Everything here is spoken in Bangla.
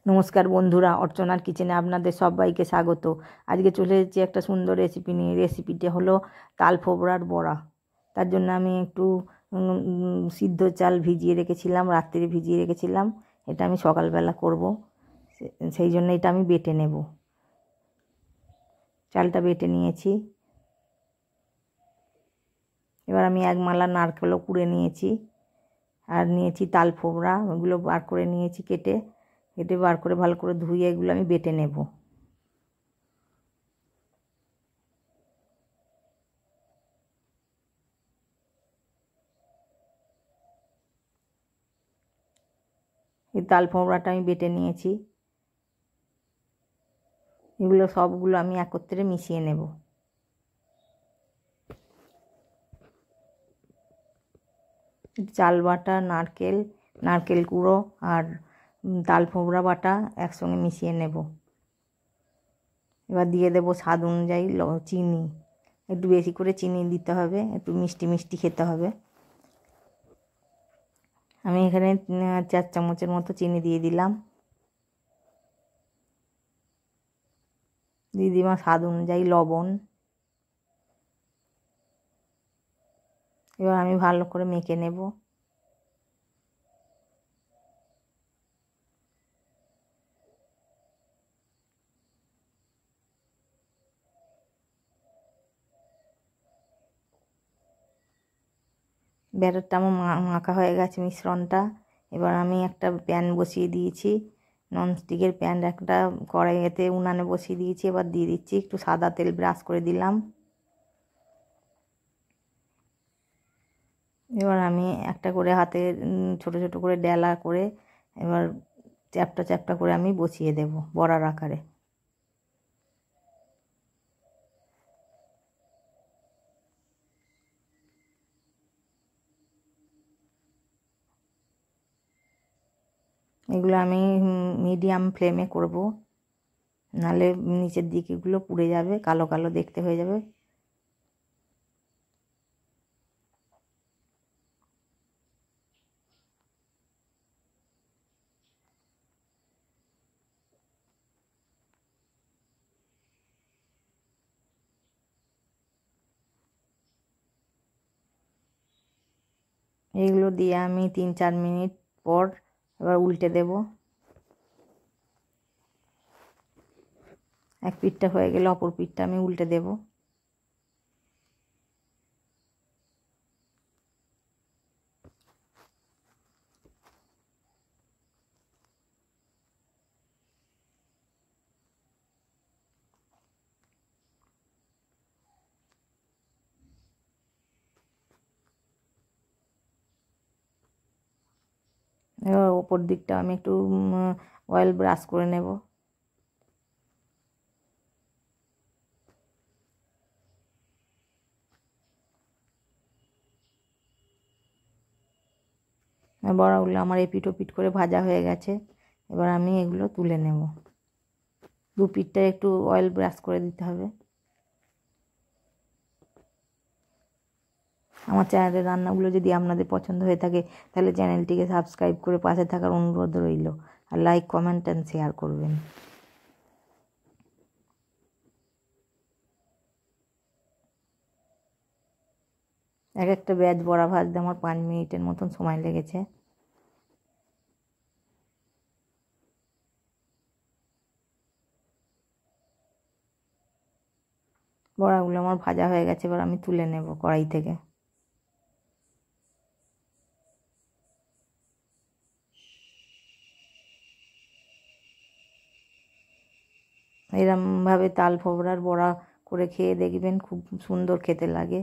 নমস্কার বন্ধুরা, অর্চনার কিচেনে আপনাদের সবাইকে স্বাগত। আজকে চলে এসেছি একটা সুন্দর রেসিপি নিয়ে। রেসিপিটা হলো তাল ফোবড়ার বড়া। তার জন্য আমি একটু সিদ্ধ চাল ভিজিয়ে রেখেছিলাম, রাত্রে ভিজিয়ে রেখেছিলাম। এটা আমি সকালবেলা করব, সেই জন্য এটা আমি বেটে নেব। চালটা বেটে নিয়েছি। এবার আমি এক মালা নারকেলও কুড়ে নিয়েছি, আর নিয়েছি তাল ফোবড়া, ওগুলো বার করে নিয়েছি, কেটে বার করে ভালো করে ধুয়ে এগুলো আমি বেটে নেব। এই তাল ফোবড়াটা আমি বেটে নিয়েছি। এগুলো সবগুলো আমি একত্রে মিশিয়ে নেব। চাল বাটা, নারকেল গুঁড়ো আর তাল ফোবড়া বাটা একসঙ্গে মিশিয়ে নেব। এবার দিয়ে দেবো স্বাদ অনুযায়ী চিনি। একটু বেশি করে চিনি দিতে হবে, একটু মিষ্টি মিষ্টি খেতে হবে। আমি এখানে 4 চামচের মতো চিনি দিয়ে দিলাম। দিয়ে দিলাম স্বাদ অনুযায়ী লবণ। এবার আমি ভালো করে মেখে নেব। ব্যাটারটা আমার মাখা হয়ে গেছে, মিশ্রণটা। এবার আমি একটা প্যান বসিয়ে দিয়েছি, ননস্টিকের প্যান একটা, কড়াইতে উনানে বসিয়ে দিয়েছি। এবার দিয়ে দিচ্ছি একটু সাদা তেল, ব্রাশ করে দিলাম। এবার আমি একটা করে হাতে ছোট ছোট করে ডেলা করে এবার চ্যাপটা চ্যাপটা করে আমি বসিয়ে দেব বড়ার আকারে। এগুলো আমি মিডিয়াম ফ্লেমে করব, নাহলে নিচের দিকেগুলো পুড়ে যাবে, কালো কালো দেখতে হয়ে যাবে। এগুলো দিয়ে আমি 3-4 মিনিট পর এবার উল্টে দেব। এক পিঠটা হয়ে গেলে অপর পিঠটা আমি উল্টে দেব। এবার ওপর দিকটা আমি একটু অয়েল ব্রাশ করে নেব। বড়াগুলো আমার এপিট ওপিট করে ভাজা হয়ে গেছে। এবার আমি এগুলো তুলে নেব। দু পিঠটা একটু অয়েল ব্রাশ করে দিতে হবে। আমার চ্যানেলের রান্নাগুলো যদি আপনাদের পছন্দ হয়ে থাকে, তাহলে চ্যানেলটিকে সাবস্ক্রাইব করে পাশে থাকার অনুরোধ রইল, আর লাইক, কমেন্ট অ্যান্ড শেয়ার করবেন। এক একটা ব্যাচ বড়া ভাজতে আমার 5 মিনিটের মতন সময় লেগেছে। বড়াগুলো আমার ভাজা হয়ে গেছে, এবার আমি তুলে নেব কড়াই থেকে। এরমভাবে তাল ফোবড়ার বড়া করে খেয়ে দেখবেন, খুব সুন্দর খেতে লাগে।